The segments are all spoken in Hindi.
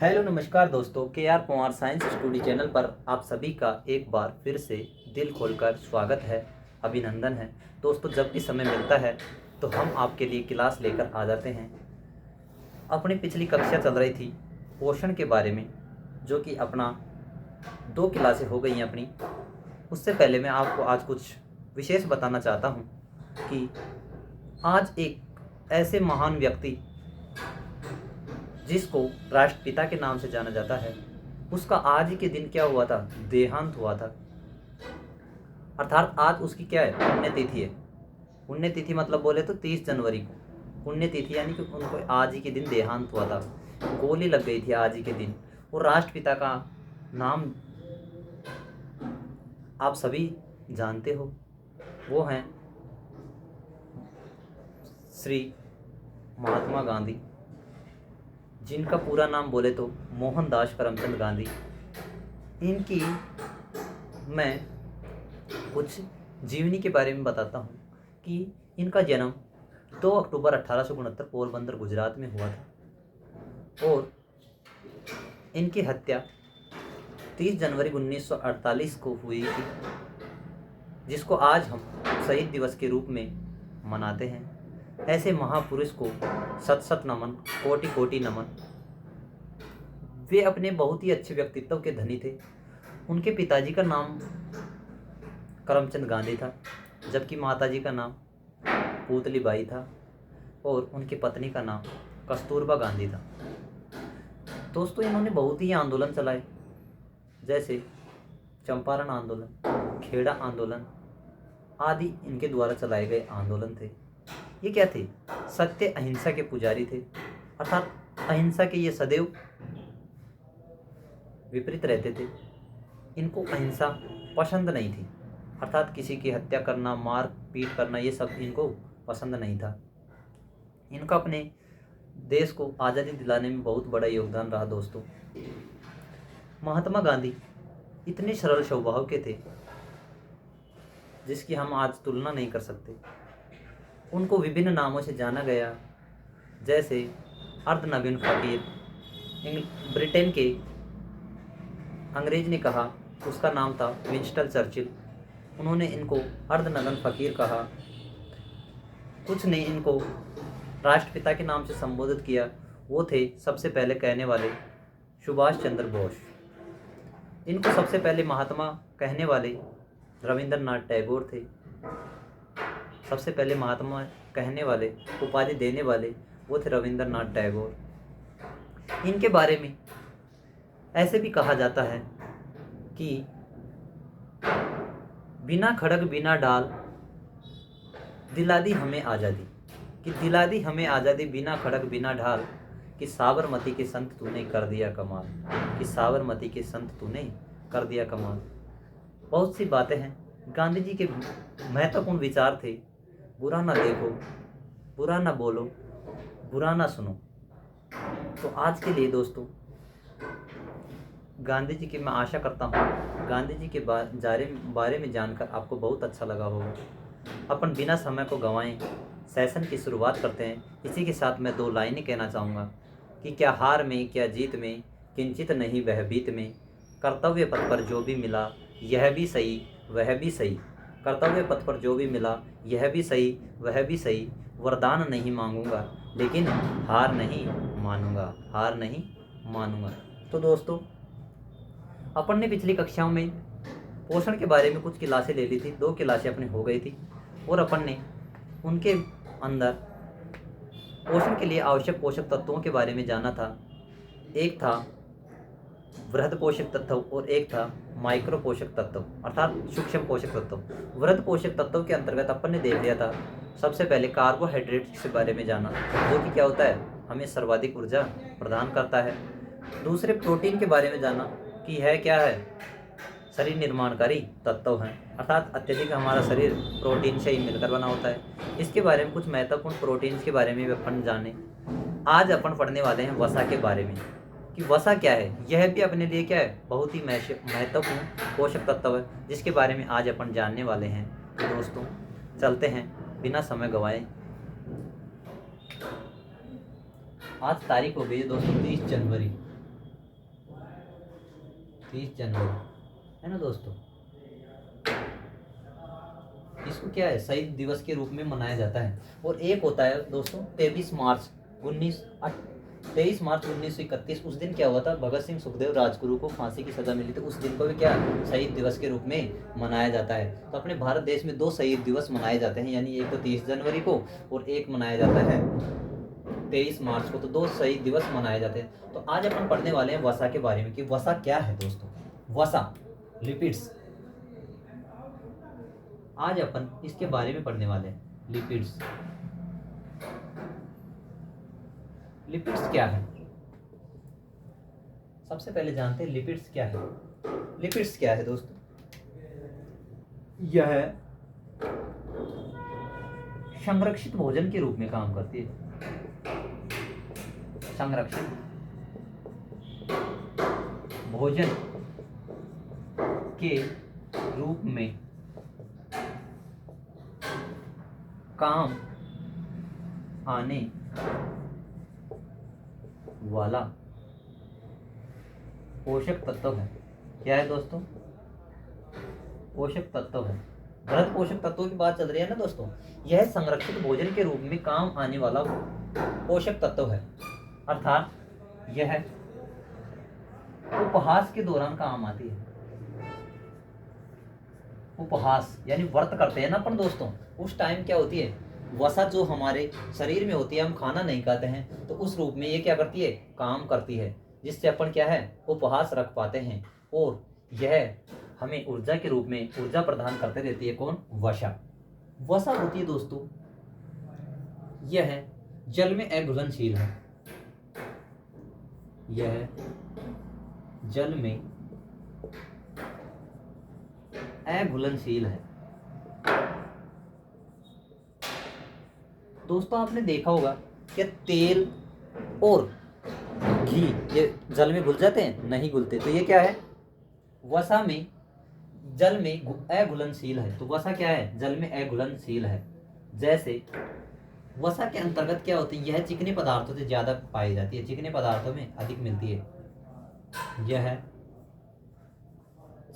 हेलो नमस्कार दोस्तों, K R Pawar science studio channel पर आप सभी का एक बार फिर से दिल खोलकर स्वागत है, अभिनंदन है। दोस्तों, जब भी समय मिलता है तो हम आपके लिए क्लास लेकर आ जाते हैं। अपनी पिछली कक्षा चल रही थी पोषण के बारे में, जो कि अपना 2 क्लासें हो गई हैं अपनी। उससे पहले मैं आपको आज कुछ विशेष बताना चाहता हूँ कि आज एक ऐसे महान व्यक्ति जिसको राष्ट्रपिता के नाम से जाना जाता है, उसका आज ही के दिन क्या हुआ था, देहांत हुआ था। अर्थात आज उसकी क्या है, पुण्यतिथि है। पुण्यतिथि मतलब बोले तो 30 जनवरी को पुण्यतिथि, यानी कि उनको आज ही के दिन देहांत हुआ था। गोली लग गई थी आज ही के दिन। और राष्ट्रपिता का नाम आप सभी जानते हो, वो हैं श्री महात्मा गांधी, जिनका पूरा नाम बोले तो मोहनदास करमचंद गांधी। इनकी मैं कुछ जीवनी के बारे में बताता हूँ कि इनका जन्म 2 अक्टूबर 1869 पोरबंदर गुजरात में हुआ था और इनकी हत्या 30 जनवरी 1948 को हुई थी, जिसको आज हम शहीद दिवस के रूप में मनाते हैं। ऐसे महापुरुष को सत सत नमन, कोटि कोटि नमन। वे अपने बहुत ही अच्छे व्यक्तित्व के धनी थे। उनके पिताजी का नाम करमचंद गांधी था, जबकि माताजी का नाम पुतली बाई था और उनकी पत्नी का नाम कस्तूरबा गांधी था। दोस्तों, इन्होंने बहुत ही आंदोलन चलाए, जैसे चंपारण आंदोलन, खेड़ा आंदोलन आदि इनके द्वारा चलाए गए आंदोलन थे। ये क्या थे? सत्य अहिंसा के पुजारी थे। अर्थात अहिंसा के ये सदैव विपरीत रहते थे। इनको अहिंसा पसंद नहीं थी। अर्थात किसी की हत्या करना, मार पीट करना, ये सब इनको पसंद नहीं था। इनका अपने देश को आज़ादी दिलाने में बहुत बड़ा योगदान रहा। दोस्तों, महात्मा गांधी इतने सरल स्वभाव के थे जिसकी हम आज तुलना नहीं कर सकते। उनको विभिन्न नामों से जाना गया, जैसे अर्धनग्न फकीर। ब्रिटेन के अंग्रेज ने कहा, उसका नाम था विंस्टन चर्चिल। उन्होंने इनको अर्धनग्न फकीर कहा। कुछ ने इनको राष्ट्रपिता के नाम से संबोधित किया। वो थे सबसे पहले कहने वाले सुभाष चंद्र बोस। इनको सबसे पहले महात्मा कहने वाले रविंद्रनाथ टैगोर थे। सबसे पहले महात्मा कहने वाले, उपाधि देने वाले, वो थे रविंद्रनाथ टैगोर। इनके बारे में ऐसे भी कहा जाता है कि बिना खड़ग बिना डाल दिला दी हमें आज़ादी, कि दिला दी हमें आज़ादी बिना खड़ग बिना ढाल, कि साबरमती के संत तूने कर दिया कमाल, कि साबरमती के संत तूने कर दिया कमाल। बहुत सी बातें हैं। गांधी जी के महत्वपूर्ण विचार थे, बुरा ना देखो, बुरा ना बोलो, बुरा ना सुनो। तो आज के लिए दोस्तों, गांधी जी की मैं आशा करता हूँ गांधी जी के बारे में जानकर आपको बहुत अच्छा लगा होगा। अपन बिना समय को गंवाएं सेशन की शुरुआत करते हैं। इसी के साथ मैं 2 लाइनें कहना चाहूँगा कि क्या हार में क्या जीत में, किंचित नहीं वह बीत में, कर्तव्य पथ पर जो भी मिला यह भी सही वह भी सही, कर्तव्य पथ पर जो भी मिला यह भी सही वह भी सही, वरदान नहीं मांगूंगा लेकिन हार नहीं मानूंगा, हार नहीं मानूंगा। तो दोस्तों, अपन ने पिछली कक्षाओं में पोषण के बारे में कुछ क्लासें ले ली थी। 2 क्लासें अपनी हो गई थी और अपन ने उनके अंदर पोषण के लिए आवश्यक पोषक तत्वों के बारे में जाना था। एक था वृहद पोषक तत्व और एक था माइक्रो पोषक तत्व, अर्थात सूक्ष्म पोषक तत्व। वृहद पोषक तत्व के अंतर्गत अपन ने देख लिया था सबसे पहले कार्बोहाइड्रेट के बारे में जाना, जो कि क्या होता है, हमें सर्वाधिक ऊर्जा प्रदान करता है। दूसरे प्रोटीन के बारे में जाना कि है क्या है, शरीर निर्माणकारी तत्व हैं, अर्थात अत्यधिक हमारा शरीर प्रोटीन से ही मिलकर बना होता है। इसके बारे में कुछ महत्वपूर्ण प्रोटीन्स के बारे में भी अपन जाने। आज अपन पढ़ने वाले हैं वसा के बारे में कि वसा क्या है। यह भी अपने लिए क्या है, बहुत ही महत्वपूर्ण पोषक तत्व है, जिसके बारे में आज अपन जानने वाले हैं। तो दोस्तों, चलते हैं बिना समय गंवाए। आज तारीख हो गई है दोस्तों 30 जनवरी। 30 जनवरी, है ना दोस्तों। इसको क्या है, शहीद दिवस के रूप में मनाया जाता है। और एक होता है दोस्तों 23 मार्च 1931। उस दिन क्या हुआ था, भगत सिंह सुखदेव राजगुरु को फांसी की सजा मिली थी। उस दिन को भी क्या शहीद दिवस के रूप में मनाया जाता है। तो अपने भारत देश में 2 शहीद दिवस मनाए जाते हैं, यानी एक तो 30 जनवरी को और एक मनाया जाता है 23 मार्च को। तो 2 शहीद दिवस मनाए जाते हैं। तो आज अपन पढ़ने वाले हैं वसा के बारे में कि वसा क्या है दोस्तों। वसा, लिपिड्स, आज अपन इसके बारे में पढ़ने वाले हैं। लिपिड्स, लिपिड्स क्या है, सबसे पहले जानते हैं लिपिड्स क्या है। लिपिड्स क्या है दोस्तों, यह संरक्षित भोजन के रूप में काम करती है। संरक्षित भोजन के रूप में काम आने वाला पोषक तत्व है। क्या है दोस्तों, पोषक तत्व है। गलत पोषक तत्वों की बात चल रही है ना दोस्तों। यह संरक्षित भोजन के रूप में काम आने वाला पोषक तत्व है, अर्थात यह उपहास के दौरान काम आती है। उपहास यानी व्रत करते हैं ना अपन दोस्तों, उस टाइम क्या होती है, वसा जो हमारे शरीर में होती है, हम खाना नहीं खाते हैं तो उस रूप में ये क्या करती है, काम करती है, जिससे अपन क्या है, उपहास रख पाते हैं। और यह हमें ऊर्जा के रूप में ऊर्जा प्रदान करते रहती है। कौन, वसा। वसा होती है दोस्तों, यह जल में अघुलनशील है। यह जल में अघुलनशील है। दोस्तों आपने देखा होगा कि तेल और घी ये जल में घुल जाते हैं, नहीं घुलते। तो ये क्या है, वसा में जल में अघुलनशील है। तो वसा क्या है, जल में अघुलनशील है। जैसे वसा के अंतर्गत क्या होती है, यह चिकने पदार्थों से ज्यादा पाई जाती है, चिकने पदार्थों में अधिक मिलती है। यह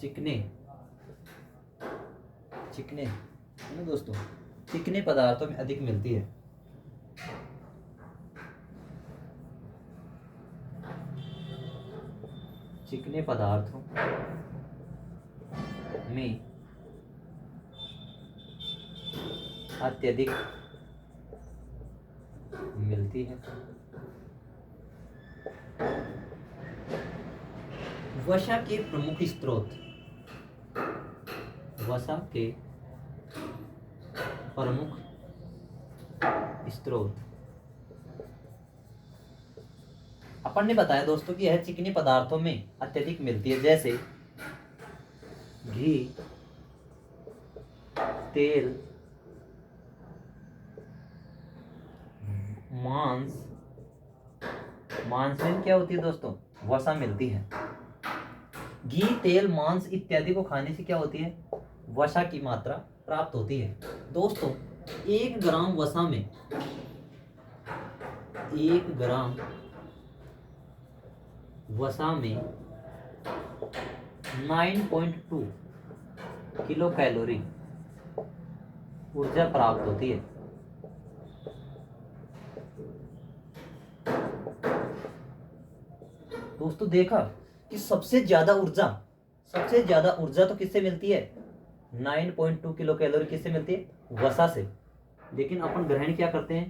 चिकने चिकने है ना दोस्तों, चिकने पदार्थों में अधिक मिलती है। चिकने पदार्थों में अत्यधिक मिलती है। वसा के प्रमुख स्रोत, वसा के प्रमुख स्रोत अपन ने बताया दोस्तों कि यह चिकनी पदार्थों में अत्यधिक मिलती है। जैसे घी, तेल, मांस। मांस में क्या होती है दोस्तों, वसा मिलती है। घी, तेल, मांस इत्यादि को खाने से क्या होती है, वसा की मात्रा प्राप्त होती है। दोस्तों 1 ग्राम वसा में 1 ग्राम वसा में 9.2 किलो कैलोरी ऊर्जा प्राप्त होती है। दोस्तों देखा कि सबसे ज्यादा ऊर्जा तो किससे मिलती है, 9.2 किलो कैलोरी किससे मिलती है, वसा से। लेकिन अपन ग्रहण क्या करते हैं,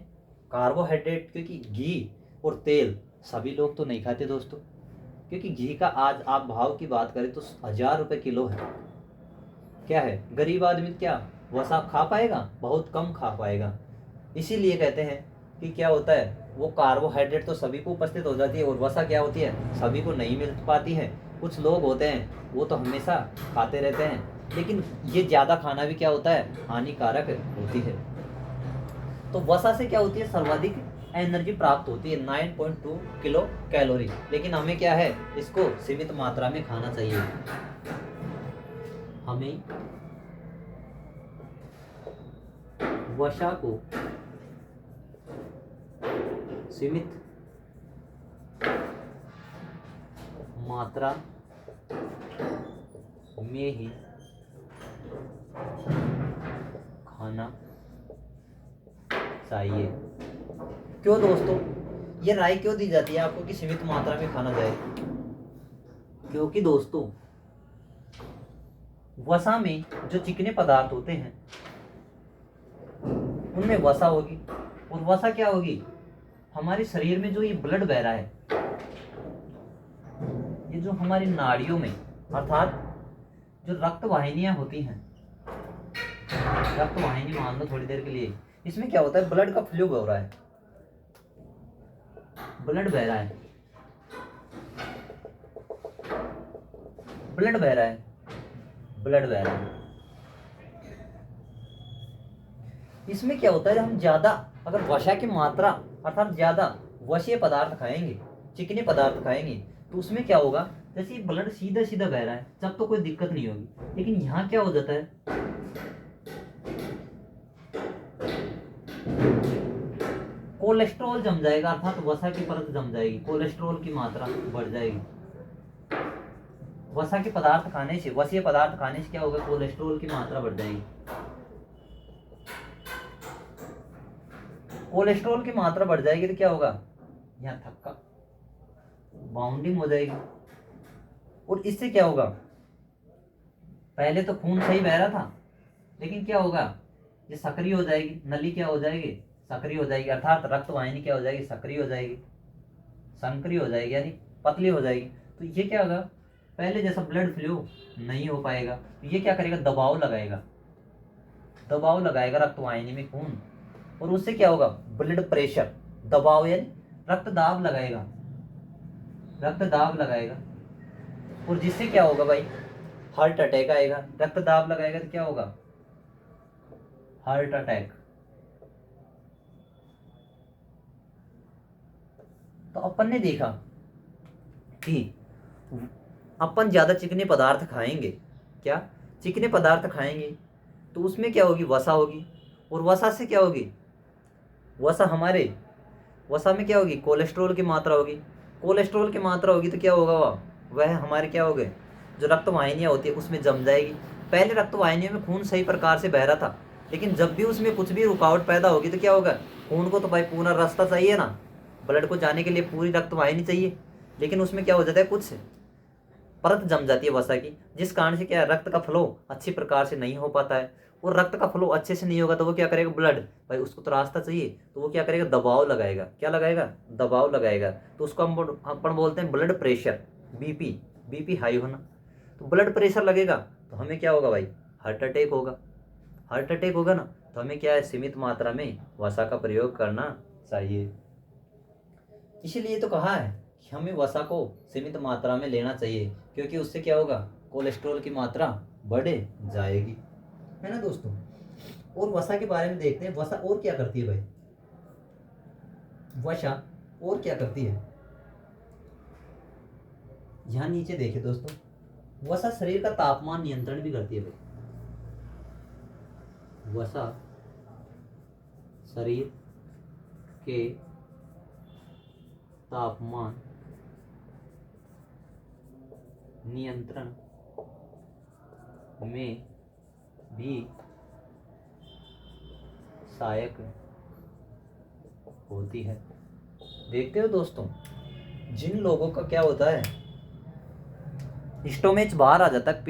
कार्बोहाइड्रेट, क्योंकि घी और तेल सभी लोग तो नहीं खाते दोस्तों। क्योंकि घी का आज आप भाव की बात करें तो 1000 रुपए किलो है। क्या है, गरीब आदमी क्या वसा खा पाएगा, बहुत कम खा पाएगा। इसीलिए कहते हैं कि क्या होता है, वो कार्बोहाइड्रेट तो सभी को उपस्थित हो जाती है और वसा क्या होती है, सभी को नहीं मिल पाती है। कुछ लोग होते हैं वो तो हमेशा खाते रहते हैं, लेकिन ये ज़्यादा खाना भी क्या होता है, हानिकारक होती है। तो वसा से क्या होती है, सर्वाधिक एनर्जी प्राप्त होती है, 9.2 किलो कैलोरी। लेकिन हमें क्या है, इसको सीमित मात्रा में खाना चाहिए। हमें वसा को सीमित मात्रा में ही खाना चाहिए। क्यों दोस्तों, ये राय क्यों दी जाती है आपको कि सीमित मात्रा में खाना जाए? क्योंकि दोस्तों वसा में जो चिकने पदार्थ होते हैं उनमें वसा होगी, और वसा क्या होगी, हमारे शरीर में जो ये ब्लड बह रहा है, ये जो हमारी नाड़ियों में अर्थात जो रक्त वाहिनियां होती हैं, रक्त वाहिनी मान लो थोड़ी देर के लिए, इसमें क्या होता है, ब्लड का फ्लो हो रहा है, ब्लड बह रहा है, ब्लड बह रहा है, ब्लड बह रहा है। इसमें क्या होता है, हम ज्यादा अगर वसा की मात्रा अर्थात ज्यादा वसीय पदार्थ खाएंगे, चिकने पदार्थ खाएंगे, तो उसमें क्या होगा, जैसे ब्लड सीधा सीधा बह रहा है तब तो कोई दिक्कत नहीं होगी, लेकिन यहाँ क्या हो जाता है, कोलेस्ट्रॉल जम जाएगा, अर्थात वसा की परत जम जाएगी, कोलेस्ट्रॉल की मात्रा बढ़ जाएगी। वसा के पदार्थ खाने से, वसीय पदार्थ खाने से क्या होगा, कोलेस्ट्रॉल की मात्रा बढ़ जाएगी। कोलेस्ट्रॉल की मात्रा बढ़ जाएगी तो क्या होगा, यहाँ थक्का बाउंडिंग हो जाएगी, और इससे क्या होगा, पहले तो खून सही बह रहा था, लेकिन क्या होगा, ये सक्रिय हो जाएगी, नली क्या हो जाएगी, सक्रिय हो जाएगी, अर्थात रक्त वाहिनी क्या हो जाएगी, सक्रिय हो जाएगी, संक्रिय हो जाएगी, यानी पतली हो जाएगी। तो ये क्या होगा, पहले जैसा ब्लड फ्लो नहीं हो पाएगा, तो ये क्या करेगा, दबाव लगाएगा, दबाव लगाएगा रक्त वाहिनी में खून, और उससे क्या होगा, ब्लड प्रेशर, दबाव यानी रक्त दाब लगाएगा, रक्त दाब लगाएगा, और जिससे क्या होगा भाई, हार्ट अटैक आएगा। रक्त दाब लगाएगा तो क्या होगा, हार्ट अटैक। तो अपन ने देखा कि अपन ज्यादा चिकने पदार्थ खाएंगे, क्या चिकने पदार्थ खाएंगे तो उसमें क्या होगी, वसा होगी, और वसा से क्या होगी, वसा हमारे वसा में क्या होगी, कोलेस्ट्रॉल की मात्रा होगी, कोलेस्ट्रॉल की मात्रा होगी तो क्या होगा, वह हमारे क्या होगे, जो रक्त वाहिनियाँ होती है उसमें जम जाएगी। पहले रक्त वाहिनियों में खून सही प्रकार से बह रहा था, लेकिन जब भी उसमें कुछ भी रुकावट पैदा होगी तो क्या होगा, खून को तो भाई पूरा रास्ता चाहिए ना, ब्लड को जाने के लिए पूरी रक्त वाहिनी चाहिए, लेकिन उसमें क्या हो जाता है, कुछ परत जम जाती है वसा की, जिस कारण से क्या है, रक्त का फ्लो अच्छी प्रकार से नहीं हो पाता है, और रक्त का फ्लो अच्छे से नहीं होगा तो वो क्या करेगा, ब्लड भाई उसको तो रास्ता चाहिए, तो वो क्या करेगा, दबाव लगाएगा, क्या लगाएगा, दबाव लगाएगा, तो उसको हम अपन बोलते हैं blood pressure, BP, BP high होना। तो ब्लड प्रेशर लगेगा तो हमें क्या होगा भाई, हार्ट अटैक होगा, हार्ट अटैक होगा ना, तो हमें क्या है, सीमित मात्रा में वसा का प्रयोग करना चाहिए। इसीलिए तो कहा है कि हमें वसा को सीमित मात्रा में लेना चाहिए, क्योंकि उससे क्या होगा, कोलेस्ट्रॉल की मात्रा बढ़ जाएगी, है ना दोस्तों। और वसा के बारे में देखते हैं, वसा और क्या करती है भाई, वसा और क्या करती है, यहाँ नीचे देखिए दोस्तों, वसा शरीर का तापमान नियंत्रण भी करती है भाई, वसा शरीर के तापमान नियंत्रण में भी सहायक होती है। देखते हो दोस्तों, जिन लोगों का क्या होता है, स्टोमेच बाहर आ जाता है,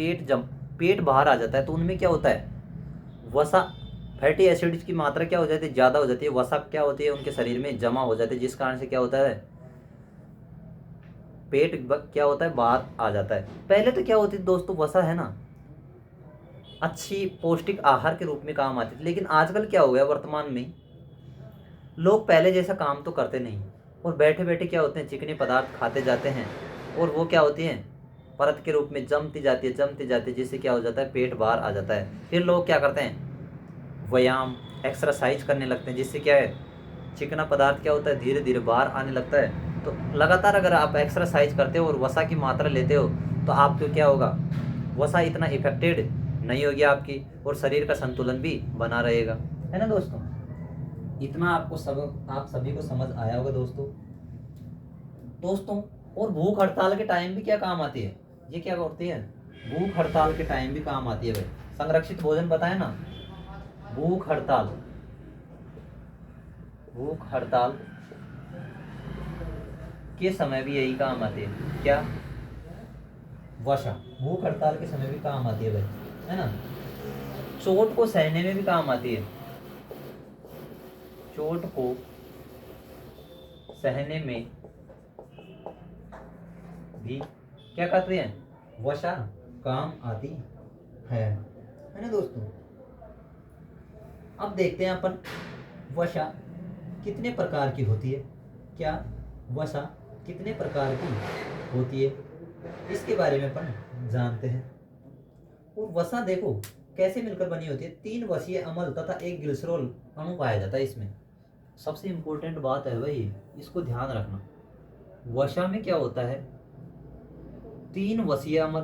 पेट बाहर आ जाता है, तो उनमें क्या होता है, वसा फैटी एसिड्स की मात्रा क्या हो जाती है, ज़्यादा हो जाती है, वसा क्या होती है उनके शरीर में जमा हो जाती है, जिस कारण से क्या होता है, क्या होता है, बाहर आ जाता है। पहले तो क्या होती थी दोस्तों, वसा है ना, अच्छी पौष्टिक आहार के रूप में काम आती थी, लेकिन आजकल क्या हो गया, वर्तमान में लोग पहले जैसा काम तो करते नहीं, और बैठे बैठे क्या होते हैं, चिकने पदार्थ खाते जाते हैं, और वो क्या होती हैं, परत के रूप में जमती जाती है, जमती जाती है, जिससे क्या हो जाता है, पेट बाहर आ जाता है। फिर लोग क्या करते हैं, व्यायाम एक्सरसाइज करने लगते हैं, जिससे क्या है, चिकना पदार्थ क्या होता है, धीरे धीरे बाहर आने लगता है। तो लगातार अगर आप एक्सरसाइज करते हो और वसा की मात्रा लेते हो तो आपको क्या होगा, वसा इतना इफेक्टेड नहीं होगी आपकी, और शरीर का संतुलन भी बना रहेगा, है ना दोस्तों। इतना आपको सब आप सभी को समझ आया होगा दोस्तों। और भूख हड़ताल के टाइम भी क्या काम आती है, ये क्या करती है, भूख हड़ताल के टाइम भी काम आती है भाई। संरक्षित भोजन बताए ना, भूख हड़ताल, भूख हड़ताल के समय भी यही काम आती है। क्या? वसा। भूख हड़ताल के समय भी काम आती है भाई, है ना। चोट को सहने में भी काम आती है, चोट को सहने में भी क्या कहते हैं, वसा काम आती है ना दोस्तों। अब देखते हैं अपन वसा कितने प्रकार की होती है। क्या? वसा कितने प्रकार की होती है, इसके बारे में अपन जानते हैं। और वसा देखो कैसे मिलकर बनी होती है। 3 वसीय अम्ल तथा एक ग्लिसरॉल अणु पाया जाता है इसमें। सबसे इंपॉर्टेंट बात है भाई, इसको ध्यान रखना। वसा में क्या होता है, 3 वसीय अम्ल,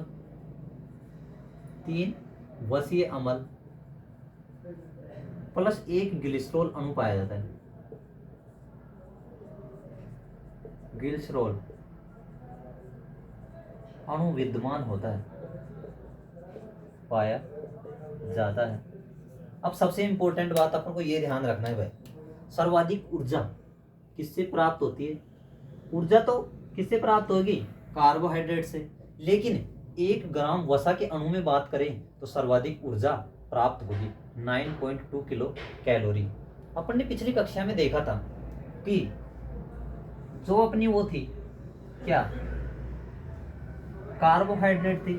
3 वसीय अम्ल प्लस एक ग्लिसरॉल अणु पाया जाता है। ग्लिसरॉल अणु विद्यमान होता है, पाया जाता है। अब सबसे इंपॉर्टेंट बात अपन को ये ध्यान रखना है भाई, सर्वाधिक ऊर्जा किससे प्राप्त होती है। ऊर्जा तो किससे प्राप्त होगी, कार्बोहाइड्रेट से। लेकिन 1 ग्राम वसा के अणु में बात करें तो सर्वाधिक ऊर्जा प्राप्त होगी 9.2 किलो कैलोरी। अपन ने पिछली कक्षा में देखा था कि जो अपनी वो थी क्या, कार्बोहाइड्रेट थी,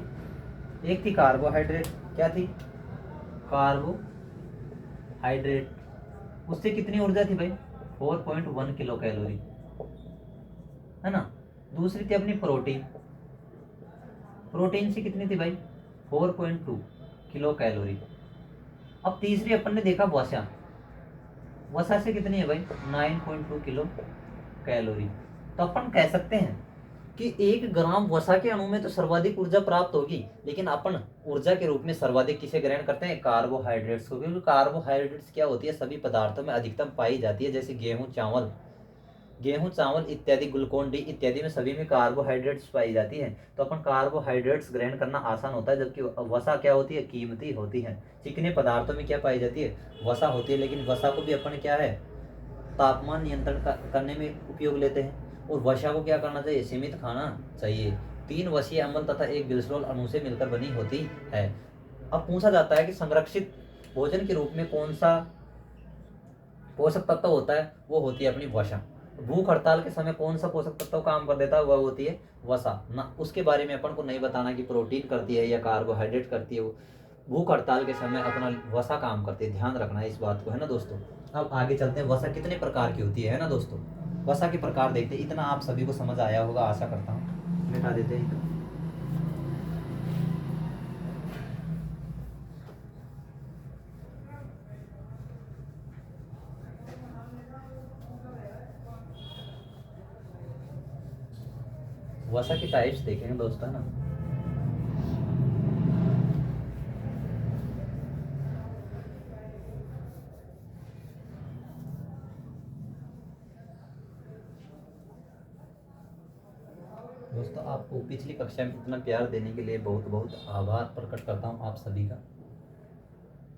एक थी कार्बोहाइड्रेट, क्या थी, कार्बोहाइड्रेट, उससे कितनी ऊर्जा थी भाई, 4.1 किलो कैलोरी, है ना। दूसरी थी अपनी प्रोटीन, प्रोटीन से कितनी थी भाई, 4.2 किलो कैलोरी। अब तीसरी अपन ने देखा वसा, वसा से कितनी है भाई, 9.2 किलो कैलोरी। तो अपन कह सकते हैं कि 1 ग्राम वसा के अणु में तो सर्वाधिक ऊर्जा प्राप्त होगी, लेकिन अपन ऊर्जा के रूप में सर्वाधिक किसे ग्रहण करते हैं, कार्बोहाइड्रेट्स को। क्योंकि कार्बोहाइड्रेट्स क्या होती है, सभी पदार्थों में अधिकतम पाई जाती है, जैसे गेहूं चावल इत्यादि, ग्लूकोन डी इत्यादि में सभी में कार्बोहाइड्रेट्स पाई जाती है। तो अपन कार्बोहाइड्रेट्स ग्रहण करना आसान होता है, जबकि वसा क्या होती है, कीमती होती है। चिकने पदार्थों में क्या पाई जाती है, वसा होती है। लेकिन वसा को भी अपन क्या है, तापमान नियंत्रण करने में उपयोग लेते हैं। और वसा को क्या करना चाहिए, सीमित खाना चाहिए। 3 वसीय अम्ल तथा एक ग्लिसरॉल अणु से मिलकर बनी होती है। अब पूछा जाता है कि संरक्षित भोजन के रूप में कौन सा पोषक तत्व होता है, वो होती है अपनी वसा। भूख हड़ताल के समय कौन सा पोषक तत्व काम कर देता है, वह होती है वसा ना। उसके बारे में अपन को नहीं बताना कि प्रोटीन करती है या कार्बोहाइड्रेट करती है, वो भूख हड़ताल के समय अपना वसा काम करती है। ध्यान रखना है इस बात को, है ना दोस्तों। अब आगे चलते हैं, वसा कितने प्रकार की होती है ना दोस्तों। वसा के प्रकार देखते हैं। इतना आप सभी को समझ आया होगा आशा करता हूँ। मिटा देते हैं। वसा की टाइप्स देखेंगे दोस्तों, है ना। दोस्तों आपको पिछली कक्षा में इतना प्यार देने के लिए बहुत बहुत आभार प्रकट करता हूँ आप सभी का।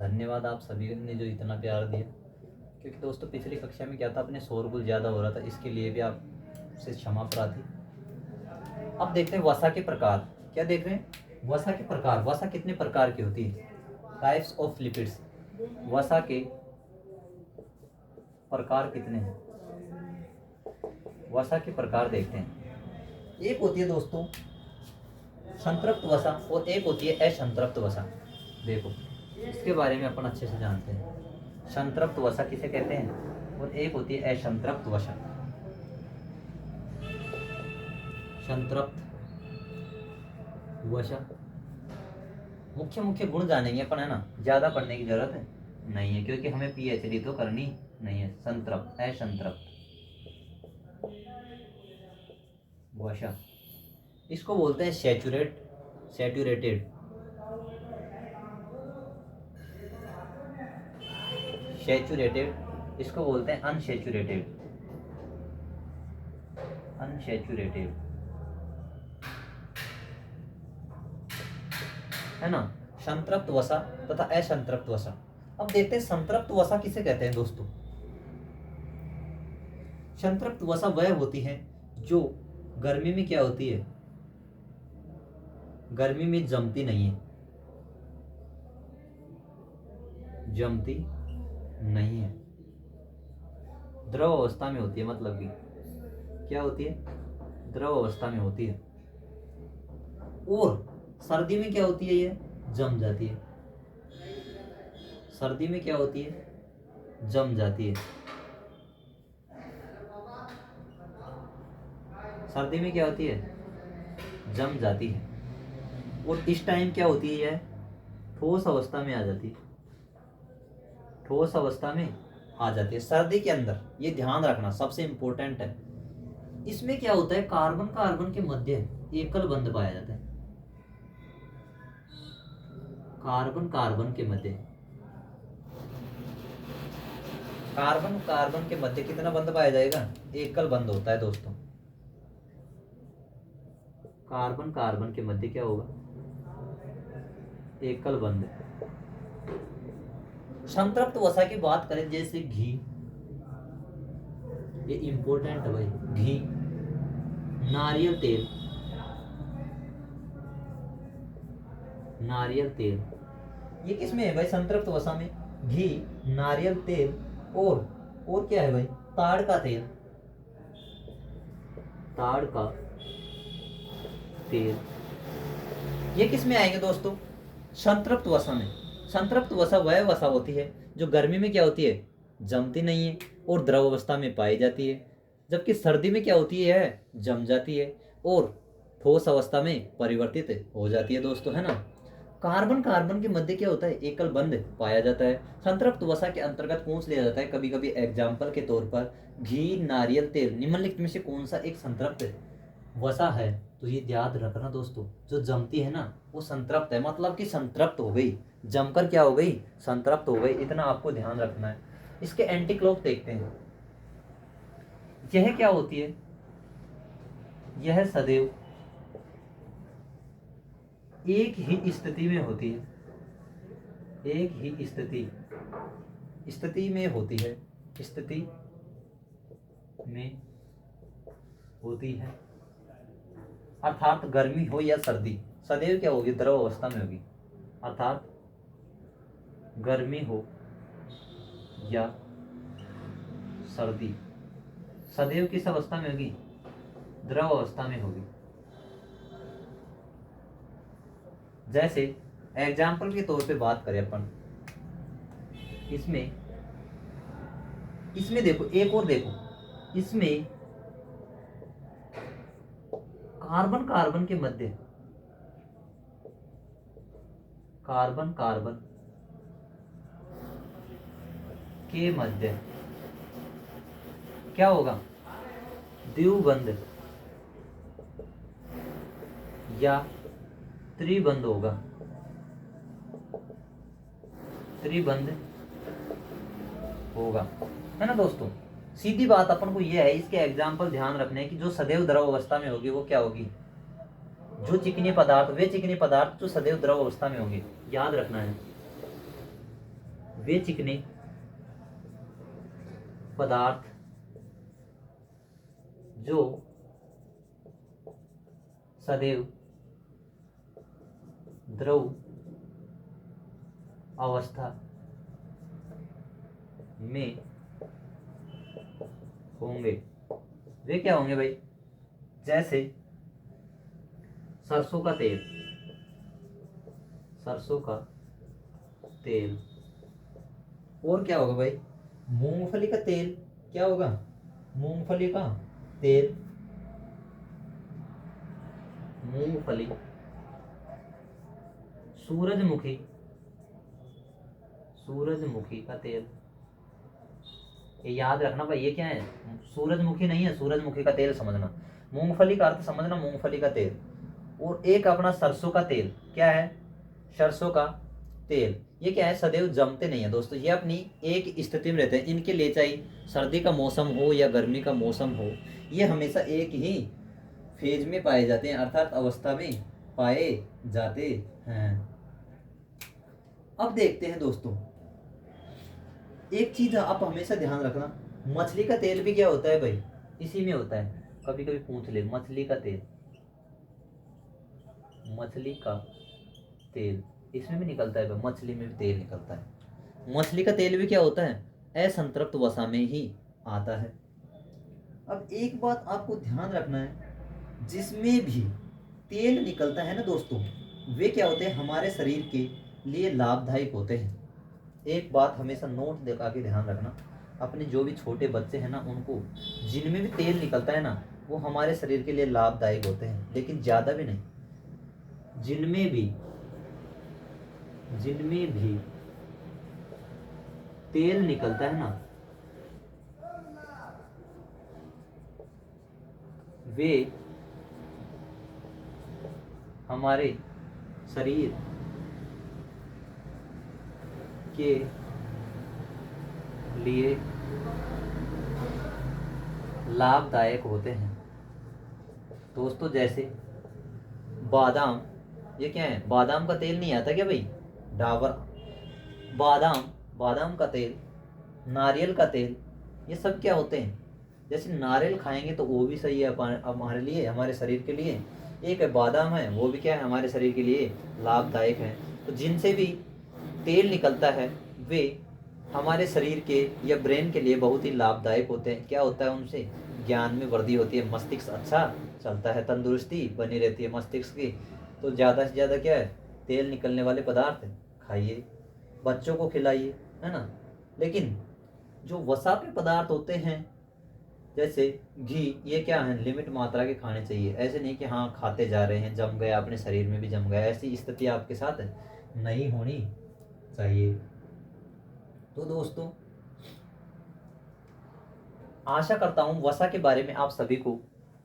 धन्यवाद आप सभी ने जो इतना प्यार दिया। क्योंकि दोस्तों पिछली कक्षा में क्या था, अपने शोरगुल ज़्यादा हो रहा था, इसके लिए भी आपसे क्षमा प्रार्थी। अब देखते हैं वसा के प्रकार। क्या देख रहे हैं, वसा के प्रकार। वसा कितने प्रकार की होती है, टाइप्स ऑफ लिपिड्स। वसा के प्रकार कितने हैं, वसा के प्रकार देखते हैं। एक होती है दोस्तों संतृप्त वसा और एक होती है असंतृप्त वसा। देखो इसके बारे में अपन अच्छे से जानते हैं। संतृप्त वसा किसे कहते हैं और एक होती है असंतृप्त वसा। संतृप्त वसा मुख्य मुख्य गुण जानेंगे अपन, है ना। ज्यादा पढ़ने की जरूरत है नहीं है, क्योंकि हमें पीएचडी तो करनी नहीं है। संतृप्त, असंतृप्त वसा, इसको बोलते हैं सैचुरेटेड, सैचुरेटेड। इसको बोलते हैं अनसैचुरेटेड, अनसैचुरेटेड। है ना, संतृप्त वसा तथा असंतृप्त वसा। अब देखते हैं संतृप्त वसा किसे कहते हैं दोस्तों। संतृप्त वसा वह होती है जो गर्मी में क्या होती है, गर्मी में जमती नहीं है, जमती नहीं है, द्रव अवस्था में होती है, मतलब कि क्या होती है, द्रव अवस्था में होती है। और सर्दी में क्या होती है, ये जम जाती है, सर्दी में क्या होती है, जम जाती है, सर्दी में क्या होती है, जम जाती है। और इस टाइम क्या होती है, यह ठोस अवस्था में आ जाती है, ठोस अवस्था में आ जाती है सर्दी के अंदर। ये ध्यान रखना सबसे इंपॉर्टेंट है। इसमें क्या होता है, कार्बन कार्बन के मध्य एकल बंध पाया जाता है, कार्बन कार्बन के मध्य, कार्बन कार्बन के मध्य कितना बंध पाया जाएगा, एकल बंध होता है दोस्तों। कार्बन कार्बन के मध्य क्या होगा, एकल बंध। संतृप्त वसा की बात करें, जैसे घी, ये इंपॉर्टेंट है भाई, घी, नारियल तेल, नारियल तेल, ये किसमें है भाई, संतृप्त वसा में। घी, नारियल तेल और क्या है भाई, ताड़ का तेल, ताड़ का तेल, ये किसमें आएंगे दोस्तों, संतृप्त वसा में। संतृप्त वसा वह वसा होती है जो गर्मी में क्या होती है, जमती नहीं है और द्रव अवस्था में पाई जाती है, जबकि सर्दी में क्या होती है, जम जाती है और ठोस अवस्था में परिवर्तित हो जाती है दोस्तों, है ना। कार्बन कार्बन के मध्य क्या होता है, एकल बंध पाया जाता है। संतृप्त वसा के अंतर्गत कौन सा लिया जाता है, कभी कभी एग्जाम्पल के तौर पर घी, नारियल तेल, निम्नलिखित में से कौन सा एक संतृप्त वसा है, तो ये याद रखना दोस्तों, जो जमती है ना वो संतृप्त है, मतलब कि संतृप्त हो गई, जमकर क्या हो गई, संतृप्त हो गई, इतना आपको ध्यान रखना है। इसके एंटी क्लॉक देखते हैं, यह क्या होती है, यह सदैव एक ही स्थिति में होती है, एक ही स्थिति में होती है, स्थिति में होती है, अर्थात गर्मी हो या सर्दी, सदैव क्या होगी, द्रव अवस्था में होगी, अर्थात गर्मी हो या सर्दी, सदैव किस अवस्था में होगी, द्रव अवस्था में होगी। जैसे एग्जाम्पल के तौर पे बात करें अपन, इसमें देखो, एक और देखो, इसमें कार्बन कार्बन के मध्य, कार्बन कार्बन के मध्य क्या होगा, द्विबंध या त्रिबंध होगा, त्रिबंध होगा, है ना दोस्तों। सीधी बात अपन को यह है, इसके एग्जाम्पल ध्यान रखने हैं कि जो सदैव द्रव अवस्था में होगी वो क्या होगी, जो चिकने पदार्थ, वे चिकने पदार्थ जो सदैव द्रव अवस्था में होंगे, याद रखना है, वे चिकने पदार्थ जो सदैव द्रव अवस्था में होंगे, वे क्या होंगे भाई, जैसे सरसों का तेल, सरसों का तेल, और क्या होगा भाई, मूंगफली का तेल, क्या होगा, मूंगफली का तेल, मूंगफली, सूरजमुखी, सूरजमुखी का तेल, ये याद रखना भाई, ये क्या है, सूरजमुखी नहीं है, सूरजमुखी का तेल समझना, मूंगफली का अर्थ समझना, मूंगफली का तेल। और एक अपना सरसों का तेल, क्या है, सरसों का तेल, ये क्या है, सदैव जमते नहीं है दोस्तों, ये अपनी एक स्थिति में रहते हैं, इनके लिए चाहे सर्दी का मौसम हो या गर्मी का मौसम हो, ये हमेशा एक ही फेज में पाए जाते हैं, अर्थात अवस्था में पाए जाते हैं। अब देखते हैं दोस्तों, एक चीज आप हमेशा ध्यान रखना, मछली का तेल भी क्या होता है भाई, इसी में होता है। कभी कभी पूछ ले, मछली का तेल, मछली का तेल इसमें भी निकलता है भाई, मछली में भी तेल निकलता है। मछली का तेल भी क्या होता है, असंतृप्त वसा में ही आता है। अब एक बात आपको ध्यान रखना है, जिसमें भी तेल निकलता है ना दोस्तों, वे क्या होते हैं, हमारे शरीर के लिए लाभदायक होते हैं। एक बात हमेशा नोट दिखा के ध्यान रखना, अपने जो भी छोटे बच्चे हैं ना, उनको जिनमें भी तेल निकलता है ना, वो हमारे शरीर के लिए लाभदायक होते हैं, लेकिन ज़्यादा भी नहीं। जिनमें भी तेल निकलता है ना, वे हमारे शरीर के लिए लाभदायक होते हैं। दोस्तों जैसे बादाम, ये क्या है, बादाम का तेल नहीं आता क्या भाई, डाबर, बादाम, बादाम का तेल, नारियल का तेल, ये सब क्या होते हैं, जैसे नारियल खाएंगे तो वो भी सही है हमारे लिए, हमारे शरीर के लिए। एक है बादाम है, वो भी क्या है, हमारे शरीर के लिए लाभदायक है। तो जिनसे भी तेल निकलता है, वे हमारे शरीर के या ब्रेन के लिए बहुत ही लाभदायक होते हैं। क्या होता है उनसे, ज्ञान में वृद्धि होती है, मस्तिष्क अच्छा चलता है, तंदुरुस्ती बनी रहती है मस्तिष्क की। तो ज़्यादा से ज़्यादा क्या है, तेल निकलने वाले पदार्थ खाइए, बच्चों को खिलाइए, है ना। लेकिन जो वसा के पदार्थ होते हैं, जैसे घी, ये क्या है, लिमिट मात्रा के खाने चाहिए। ऐसे नहीं कि हाँ खाते जा रहे हैं, जम गया अपने शरीर में भी जम गया, ऐसी स्थिति आपके साथ नहीं होनी चाहिए। तो दोस्तों आशा करता हूँ वसा के बारे में आप सभी को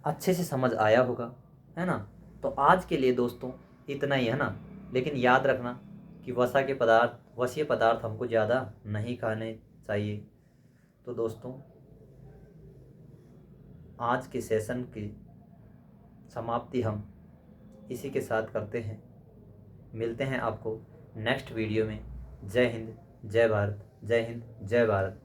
अच्छे से समझ आया होगा, है ना। तो आज के लिए दोस्तों इतना ही, है ना। लेकिन याद रखना कि वसा के पदार्थ, वसीय पदार्थ हमको ज़्यादा नहीं खाने चाहिए। तो दोस्तों आज के सेशन की समाप्ति हम इसी के साथ करते हैं। मिलते हैं आपको नेक्स्ट वीडियो में। जय हिंद, जय भारत, जय हिंद, जय भारत।